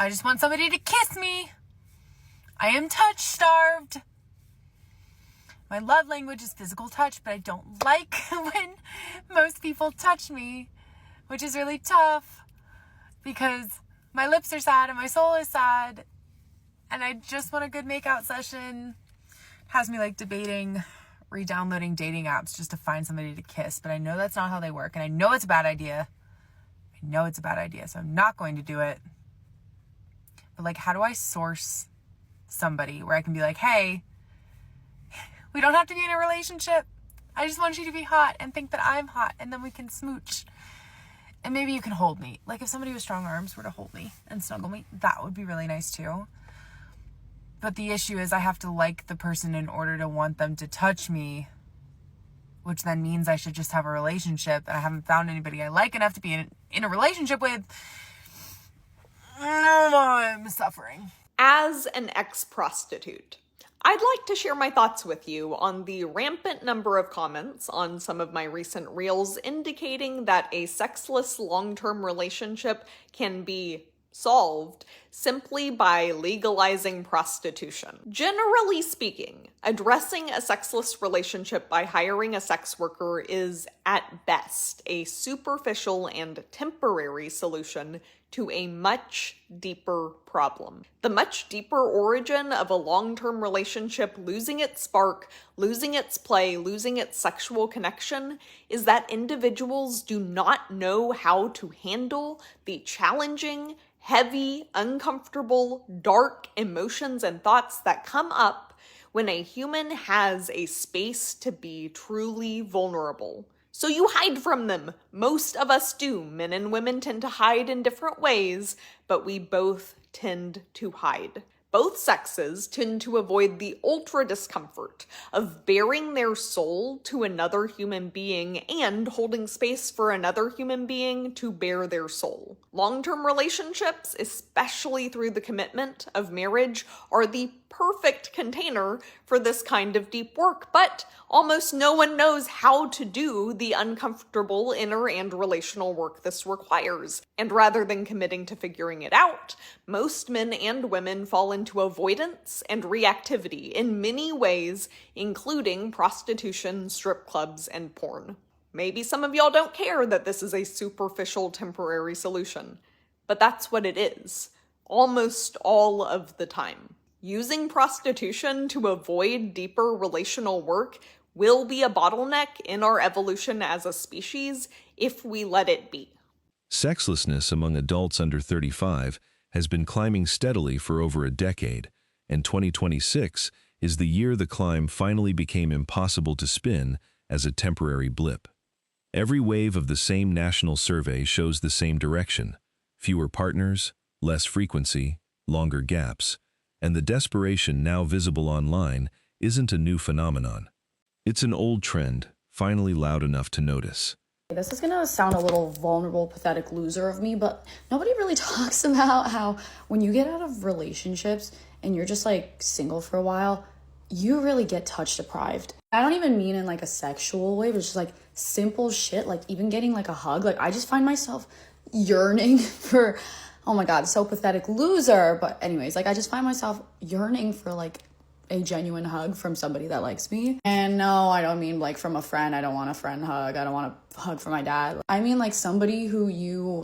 I just want somebody to kiss me. I am touch starved. My love language is physical touch, but I don't like when most people touch me, which is really tough because my lips are sad and my soul is sad and I just want a good makeout session. Has me like debating re-downloading dating apps just to find somebody to kiss, but I know that's not how they work and I know it's a bad idea. So I'm not going to do it. But like, how do I source somebody where I can be like, hey, we don't have to be in a relationship. I just want you to be hot and think that I'm hot and then we can smooch. And maybe you can hold me. Like if somebody with strong arms were to hold me and snuggle me, that would be really nice too. But the issue is I have to like the person in order to want them to touch me, which then means I should just have a relationship, and I haven't found anybody I like enough to be in a relationship with. I'm suffering. As an ex-prostitute, I'd like to share my thoughts with you on the rampant number of comments on some of my recent reels indicating that a sexless long-term relationship can be solved simply by legalizing prostitution. Generally speaking, addressing a sexless relationship by hiring a sex worker is, at best, a superficial and temporary solution to a much deeper problem. The much deeper origin of a long-term relationship losing its spark, losing its play, losing its sexual connection is that individuals do not know how to handle the challenging, heavy, uncomfortable, dark emotions and thoughts that come up when a human has a space to be truly vulnerable. So you hide from them. Most of us do. Men and women tend to hide in different ways, but we both tend to hide. Both sexes tend to avoid the ultra discomfort of baring their soul to another human being and holding space for another human being to bare their soul. Long-term relationships, especially through the commitment of marriage, are the perfect container for this kind of deep work, but almost no one knows how to do the uncomfortable inner and relational work this requires. And rather than committing to figuring it out, most men and women fall into avoidance and reactivity in many ways, including prostitution, strip clubs, and porn. Maybe some of y'all don't care that this is a superficial temporary solution, but that's what it is, almost all of the time. Using prostitution to avoid deeper relational work will be a bottleneck in our evolution as a species if we let it be. Sexlessness among adults under 35 has been climbing steadily for over a decade, and 2026 is the year the climb finally became impossible to spin as a temporary blip. Every wave of the same national survey shows the same direction: fewer partners, less frequency, longer gaps. And the desperation now visible online isn't a new phenomenon. It's an old trend, finally loud enough to notice. This is gonna sound a little vulnerable, pathetic loser of me, but nobody really talks about how when you get out of relationships and you're just like single for a while, you really get touch deprived. I don't even mean in like a sexual way, but it's just like simple shit, like even getting like a hug. Like I just find myself yearning for, oh my God, so pathetic loser. But anyways, like I just find myself yearning for like a genuine hug from somebody that likes me. And no, I don't mean like from a friend. I don't want a friend hug. I don't want a hug from my dad. I mean like somebody who you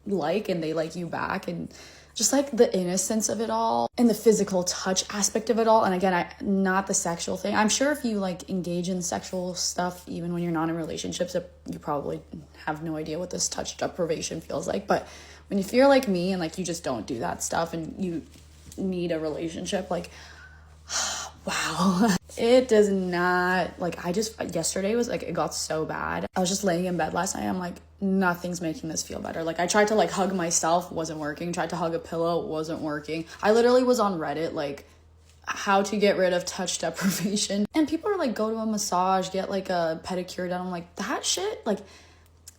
like and they like you back, and just like the innocence of it all and the physical touch aspect of it all. And again, not the sexual thing. I'm sure if you like engage in sexual stuff, even when you're not in relationships, you probably have no idea what this touch deprivation feels like. But if you're like me and like you just don't do that stuff and you need a relationship, like, wow. It does not, like, yesterday was like, it got so bad. I was just laying in bed last night. I'm like, nothing's making this feel better. Like I tried to like hug myself, wasn't working. Tried to hug a pillow, wasn't working. I literally was on Reddit, like how to get rid of touch deprivation. And people are like, go to a massage, get like a pedicure done. I'm like, that shit, like,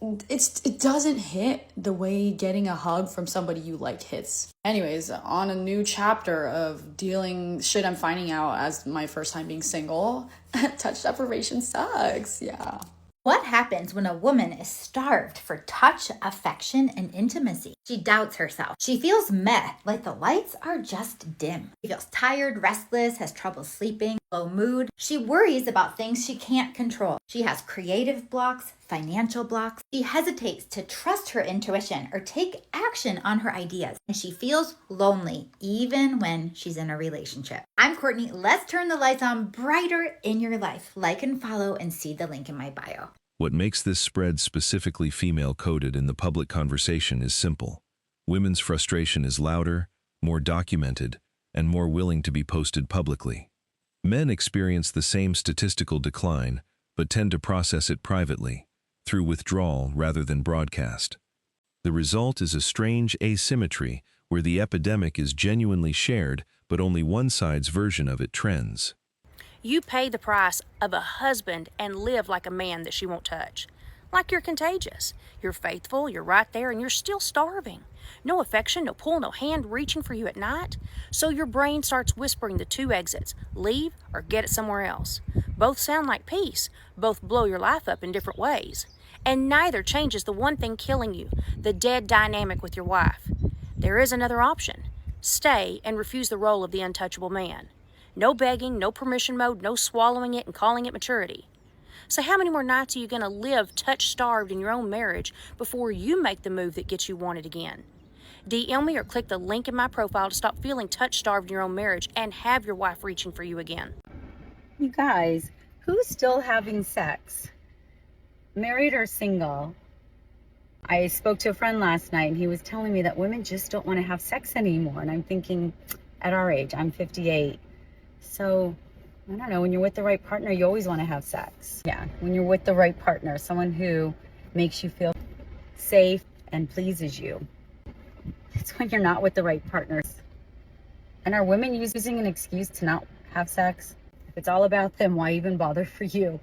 it doesn't hit the way getting a hug from somebody you like hits. Anyways, on a new chapter of dealing shit I'm finding out as my first time being single, touch deprivation sucks, yeah. What happens when a woman is starved for touch, affection, and intimacy? She doubts herself. She feels meh, like the lights are just dim. She feels tired, restless, has trouble sleeping, low mood. She worries about things she can't control. She has creative blocks, financial blocks. She hesitates to trust her intuition or take action on her ideas. And she feels lonely, even when she's in a relationship. I'm Courtney. Let's turn the lights on brighter in your life. Like and follow and see the link in my bio. What makes this spread specifically female-coded in the public conversation is simple. Women's frustration is louder, more documented, and more willing to be posted publicly. Men experience the same statistical decline, but tend to process it privately, through withdrawal rather than broadcast. The result is a strange asymmetry where the epidemic is genuinely shared, but only one side's version of it trends. You pay the price of a husband and live like a man that she won't touch. Like you're contagious. You're faithful, you're right there, and you're still starving. No affection, no pull, no hand reaching for you at night. So your brain starts whispering the two exits: leave or get it somewhere else. Both sound like peace. Both blow your life up in different ways. And neither changes the one thing killing you, the dead dynamic with your wife. There is another option. Stay and refuse the role of the untouchable man. No begging, no permission mode, no swallowing it and calling it maturity. So how many more nights are you going to live touch-starved in your own marriage before you make the move that gets you wanted again? DM me or click the link in my profile to stop feeling touch-starved in your own marriage and have your wife reaching for you again. You guys, who's still having sex? Married or single? I spoke to a friend last night and he was telling me that women just don't want to have sex anymore. And I'm thinking, at our age, I'm 58. So, I don't know, when you're with the right partner, you always want to have sex. Yeah, when you're with the right partner, someone who makes you feel safe and pleases you. It's when you're not with the right partners. And are women using an excuse to not have sex? If it's all about them, why even bother for you?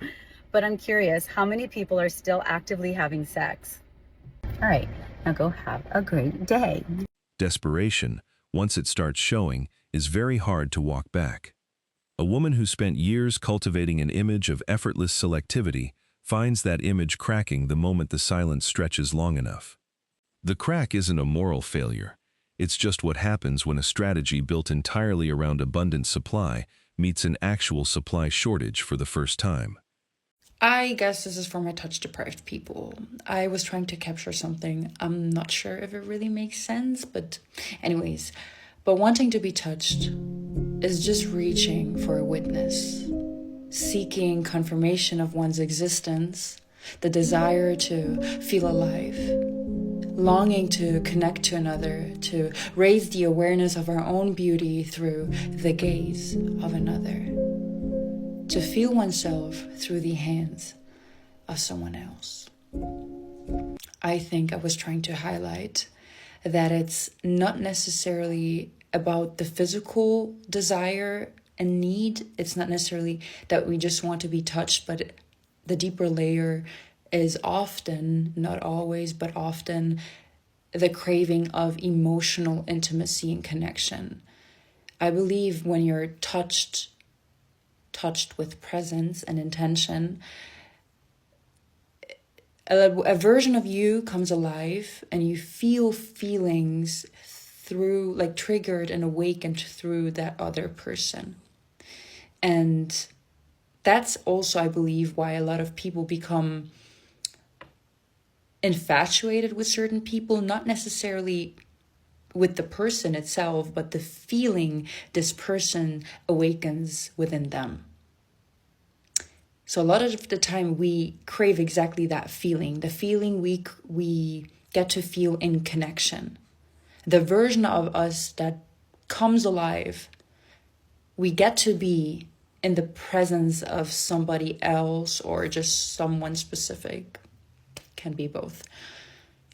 But I'm curious, how many people are still actively having sex? All right, now go have a great day. Desperation, once it starts showing, is very hard to walk back. A woman who spent years cultivating an image of effortless selectivity finds that image cracking the moment the silence stretches long enough. The crack isn't a moral failure. It's just what happens when a strategy built entirely around abundant supply meets an actual supply shortage for the first time. I guess this is for my touch-deprived people. I was trying to capture something. I'm not sure if it really makes sense, but anyways. But wanting to be touched is just reaching for a witness, seeking confirmation of one's existence, the desire to feel alive, longing to connect to another, to raise the awareness of our own beauty through the gaze of another, to feel oneself through the hands of someone else. I think I was trying to highlight that it's not necessarily about the physical desire and need. It's not necessarily that we just want to be touched, but the deeper layer is often, not always, but often the craving of emotional intimacy and connection. I believe when you're touched with presence and intention, a version of you comes alive and you feel feelings through, like triggered and awakened through that other person. And that's also, I believe, why a lot of people become infatuated with certain people, not necessarily with the person itself, but the feeling this person awakens within them. So a lot of the time we crave exactly that feeling, the feeling we get to feel in connection. The version of us that comes alive, we get to be in the presence of somebody else or just someone specific. Can be both.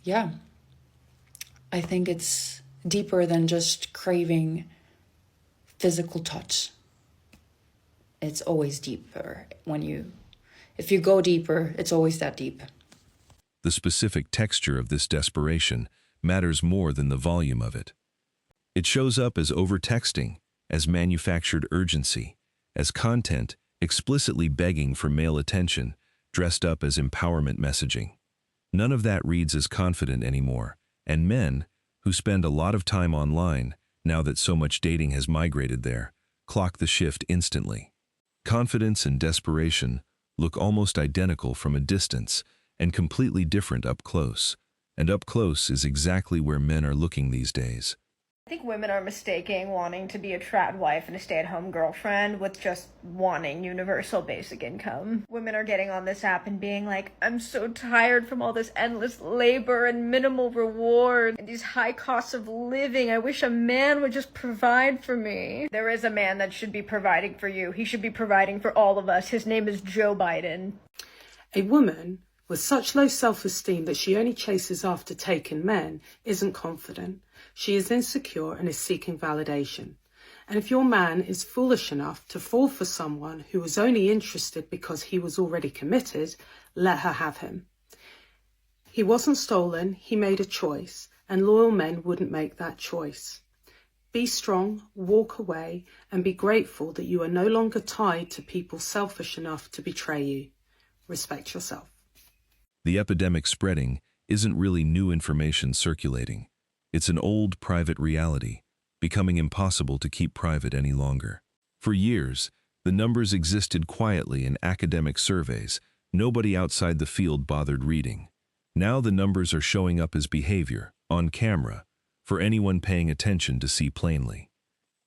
Yeah. I think it's deeper than just craving physical touch. It's always deeper if you go deeper, it's always that deep. The specific texture of this desperation matters more than the volume of it. It shows up as over-texting, as manufactured urgency, as content explicitly begging for male attention, dressed up as empowerment messaging. None of that reads as confident anymore, and men, who spend a lot of time online, now that so much dating has migrated there, clock the shift instantly. Confidence and desperation look almost identical from a distance and completely different up close. And up close is exactly where men are looking these days. I think women are mistaking wanting to be a trad wife and a stay-at-home girlfriend with just wanting universal basic income. Women are getting on this app and being like, I'm so tired from all this endless labor and minimal reward and these high costs of living. I wish a man would just provide for me. There is a man that should be providing for you. He should be providing for all of us. His name is Joe Biden. A woman with such low self-esteem that she only chases after taken men isn't confident. She is insecure and is seeking validation. And if your man is foolish enough to fall for someone who was only interested because he was already committed, let her have him. He wasn't stolen, he made a choice, and loyal men wouldn't make that choice. Be strong, walk away, and be grateful that you are no longer tied to people selfish enough to betray you. Respect yourself. The epidemic spreading isn't really new information circulating. It's an old private reality, becoming impossible to keep private any longer. For years, the numbers existed quietly in academic surveys nobody outside the field bothered reading. Now the numbers are showing up as behavior, on camera, for anyone paying attention to see plainly.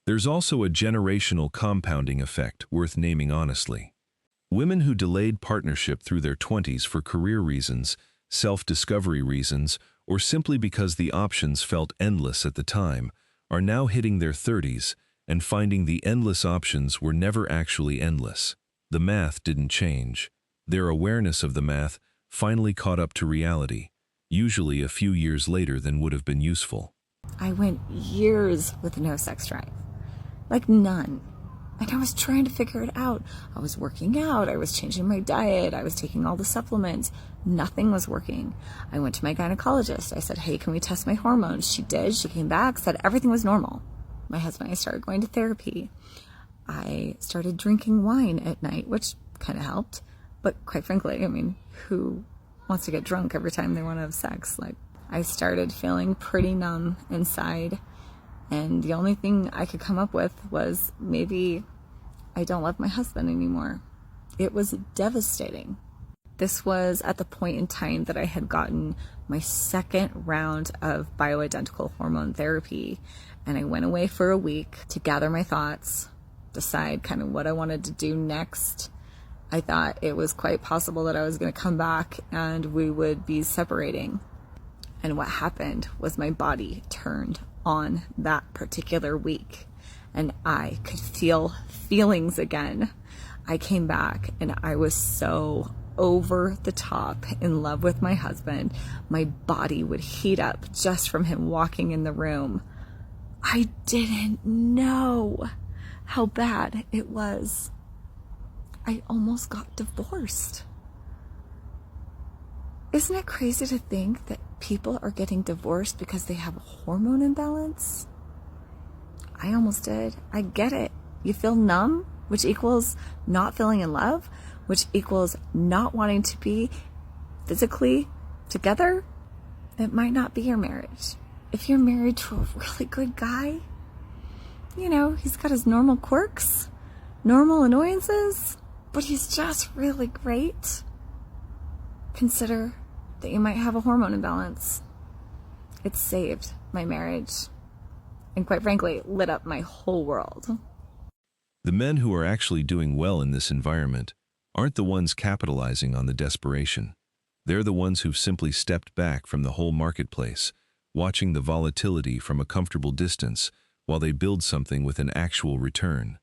There's also a generational compounding effect worth naming honestly. Women who delayed partnership through their 20s for career reasons, self-discovery reasons, or simply because the options felt endless at the time, are now hitting their 30s and finding the endless options were never actually endless. The math didn't change. Their awareness of the math finally caught up to reality, usually a few years later than would have been useful. I went years with no sex drive. Like none. And I was trying to figure it out. I was working out, I was changing my diet, I was taking all the supplements. Nothing was working. I went to my gynecologist. I said, hey, can we test my hormones? She did. She came back, said everything was normal. My husband and I started going to therapy. I started drinking wine at night, which kind of helped. But quite frankly, I mean, who wants to get drunk every time they want to have sex? Like, I started feeling pretty numb inside. And the only thing I could come up with was maybe I don't love my husband anymore. It was devastating. This was at the point in time that I had gotten my second round of bioidentical hormone therapy. And I went away for a week to gather my thoughts, decide kind of what I wanted to do next. I thought it was quite possible that I was going to come back and we would be separating. And what happened was my body turned on that particular week and I could feel feelings again. I came back and I was so over the top in love with my husband. My body would heat up just from him walking in the room. I didn't know how bad it was. I almost got divorced. Isn't it crazy to think that people are getting divorced because they have a hormone imbalance? I almost did. I get it. You feel numb, which equals not feeling in love, which equals not wanting to be physically together. It might not be your marriage. If you're married to a really good guy, you know, he's got his normal quirks, normal annoyances, but he's just really great. Consider that you might have a hormone imbalance. It saved my marriage and quite frankly lit up my whole world. The men who are actually doing well in this environment aren't the ones capitalizing on the desperation. They're the ones who've simply stepped back from the whole marketplace, watching the volatility from a comfortable distance while they build something with an actual return.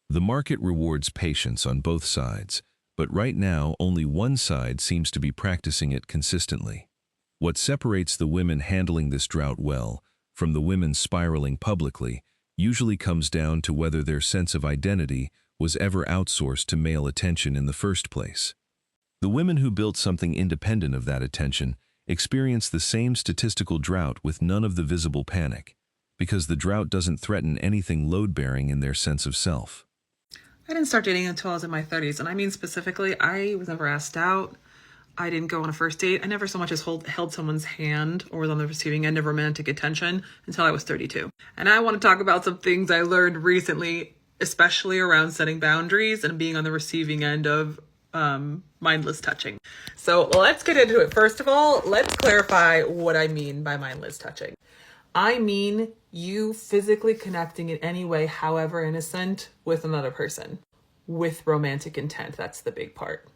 The market rewards patience on both sides, but right now only one side seems to be practicing it consistently. What separates the women handling this drought well from the women spiraling publicly usually comes down to whether their sense of identity was ever outsourced to male attention in the first place. The women who built something independent of that attention experience the same statistical drought with none of the visible panic, because the drought doesn't threaten anything load-bearing in their sense of self. I didn't start dating until I was in my 30s, and I mean specifically, I was never asked out. I didn't go on a first date. I never so much as held someone's hand or was on the receiving end of romantic attention until I was 32. And I want to talk about some things I learned recently, especially around setting boundaries and being on the receiving end of mindless touching. So let's get into it. First of all, let's clarify what I mean by mindless touching. I mean you physically connecting in any way, however innocent, with another person with romantic intent. That's the big part.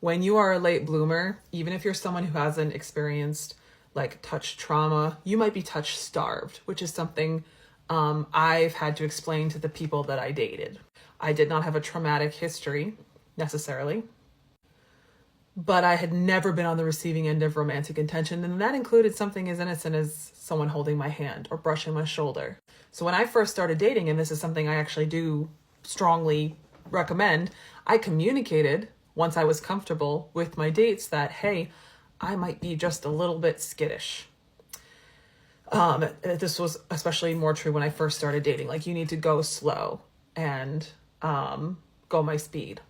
When you are a late bloomer, even if you're someone who hasn't experienced like touch trauma, you might be touch starved, which is something I've had to explain to the people that I dated. I did not have a traumatic history necessarily, but I had never been on the receiving end of romantic intention. And that included something as innocent as someone holding my hand or brushing my shoulder. So when I first started dating, and this is something I actually do strongly recommend, I communicated once I was comfortable with my dates that, hey, I might be just a little bit skittish. This was especially more true when I first started dating. Like, you need to go slow and go my speed.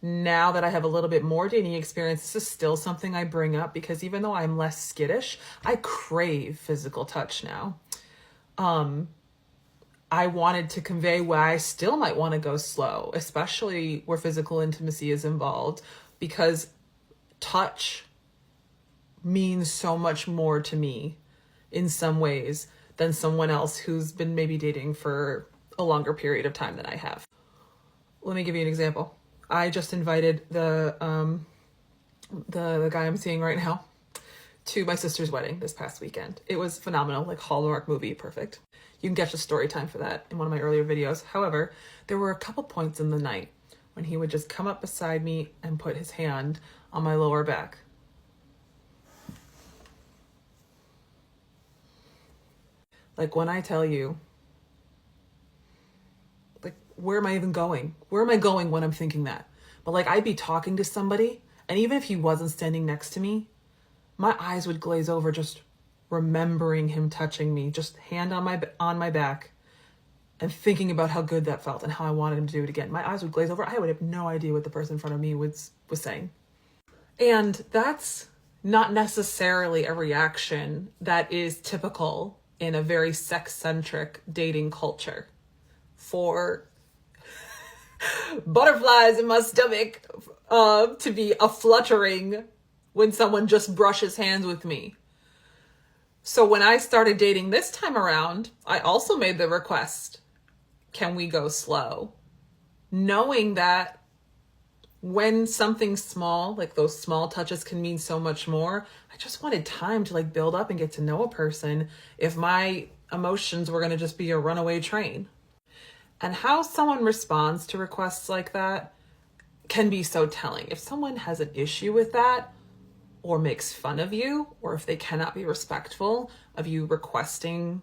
Now that I have a little bit more dating experience, this is still something I bring up because even though I'm less skittish, I crave physical touch now. I wanted to convey why I still might want to go slow, especially where physical intimacy is involved, because touch means so much more to me in some ways than someone else who's been maybe dating for a longer period of time than I have. Let me give you an example. I just invited the guy I'm seeing right now to my sister's wedding this past weekend. It was phenomenal, like Hallmark movie, perfect. You can catch the story time for that in one of my earlier videos. However, there were a couple points in the night when he would just come up beside me and put his hand on my lower back. Like, when I tell you, like, where am I even going? Where am I going when I'm thinking that? But like, I'd be talking to somebody, and even if he wasn't standing next to me, my eyes would glaze over just remembering him touching me, just hand on my back, and thinking about how good that felt and how I wanted him to do it again. My eyes would glaze over. I would have no idea what the person in front of me was saying. And that's not necessarily a reaction that is typical in a very sex-centric dating culture. For butterflies in my stomach to be a fluttering when someone just brushes hands with me. So when I started dating this time around, I also made the request, can we go slow? Knowing that when something's small, like those small touches can mean so much more, I just wanted time to like build up and get to know a person if my emotions were going to just be a runaway train. And how someone responds to requests like that can be so telling. If someone has an issue with that, or makes fun of you, or if they cannot be respectful of you requesting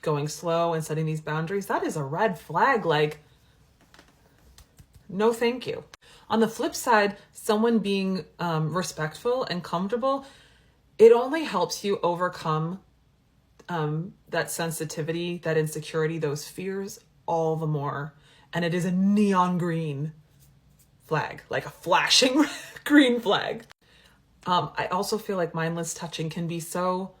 going slow and setting these boundaries, that is a red flag. Like, no thank you. On the flip side, someone being respectful and comfortable, it only helps you overcome that sensitivity, that insecurity, those fears all the more. And it is a neon green flag, like a flashing green flag. I also feel like mindless touching can be so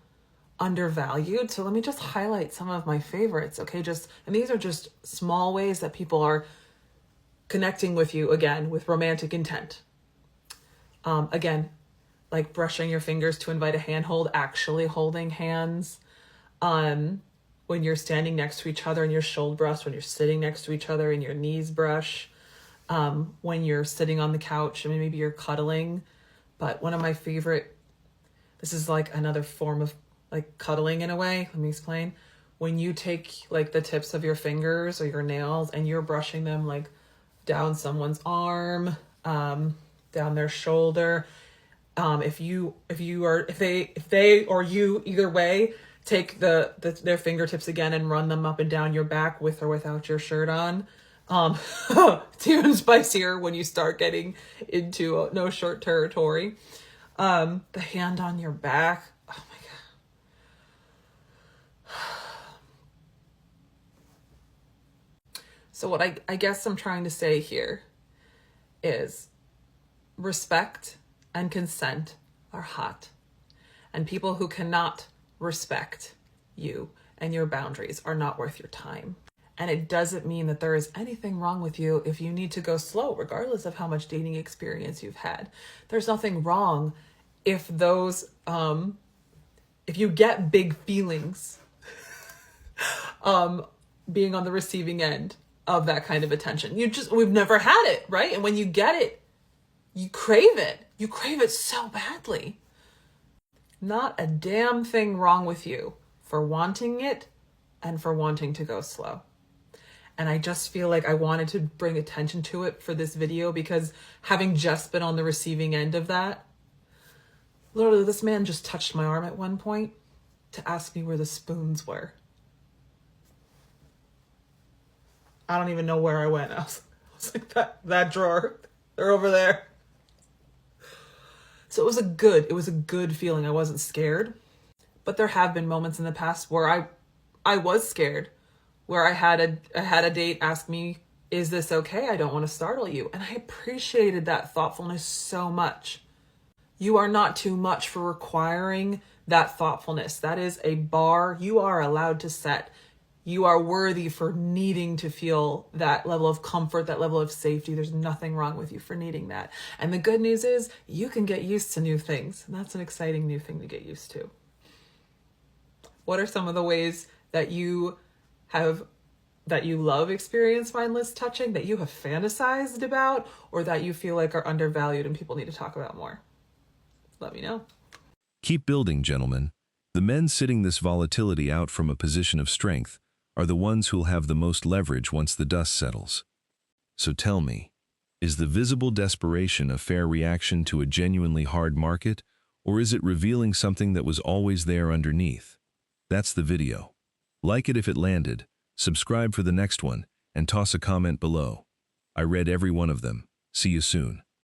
undervalued. So let me just highlight some of my favorites, okay? And these are just small ways that people are connecting with you, again, with romantic intent. Again, like brushing your fingers to invite a handhold, actually holding hands. When you're standing next to each other and your shoulder brush, when you're sitting next to each other and your knees brush. When you're sitting on the couch, I mean, maybe you're cuddling. But one of my favorite, this is like another form of like cuddling in a way. Let me explain. When you take like the tips of your fingers or your nails and you're brushing them like down someone's arm, down their shoulder. If they or you, either way, take their fingertips again and run them up and down your back with or without your shirt on. It's even spicier when you start getting into no shirt territory. The hand on your back. Oh my God. So what I guess I'm trying to say here is respect and consent are hot. And people who cannot respect you and your boundaries are not worth your time. And it doesn't mean that there is anything wrong with you if you need to go slow, regardless of how much dating experience you've had. There's nothing wrong if those, if you get big feelings, being on the receiving end of that kind of attention. We've never had it, right? And when you get it, you crave it. You crave it so badly. Not a damn thing wrong with you for wanting it and for wanting to go slow. And I just feel like I wanted to bring attention to it for this video because having just been on the receiving end of that, literally this man just touched my arm at one point to ask me where the spoons were. I don't even know where I went. I was like, that drawer, they're over there. So it was a good feeling. I wasn't scared, but there have been moments in the past where I was scared, where I had a date ask me, is this okay? I don't want to startle you. And I appreciated that thoughtfulness so much. You are not too much for requiring that thoughtfulness. That is a bar you are allowed to set. You are worthy for needing to feel that level of comfort, that level of safety. There's nothing wrong with you for needing that. And the good news is you can get used to new things. And that's an exciting new thing to get used to. What are some of the ways that you love experience mindless touching, that you have fantasized about, or that you feel like are undervalued and people need to talk about more? Let me know. Keep building, gentlemen. The men sitting this volatility out from a position of strength are the ones who'll have the most leverage once the dust settles. So tell me, is the visible desperation a fair reaction to a genuinely hard market, or is it revealing something that was always there underneath? That's the video. Like it if it landed, subscribe for the next one, and toss a comment below. I read every one of them. See you soon.